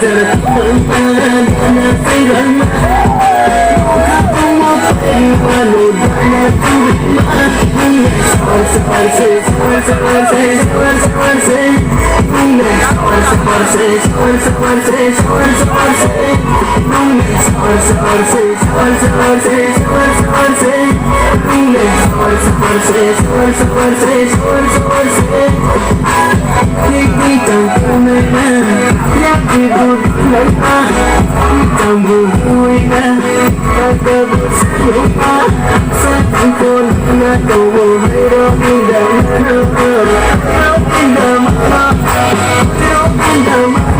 Hãy subscribe cho kênh Ghiền Mì Gõ để không bỏ lỡ những video hấp dẫn.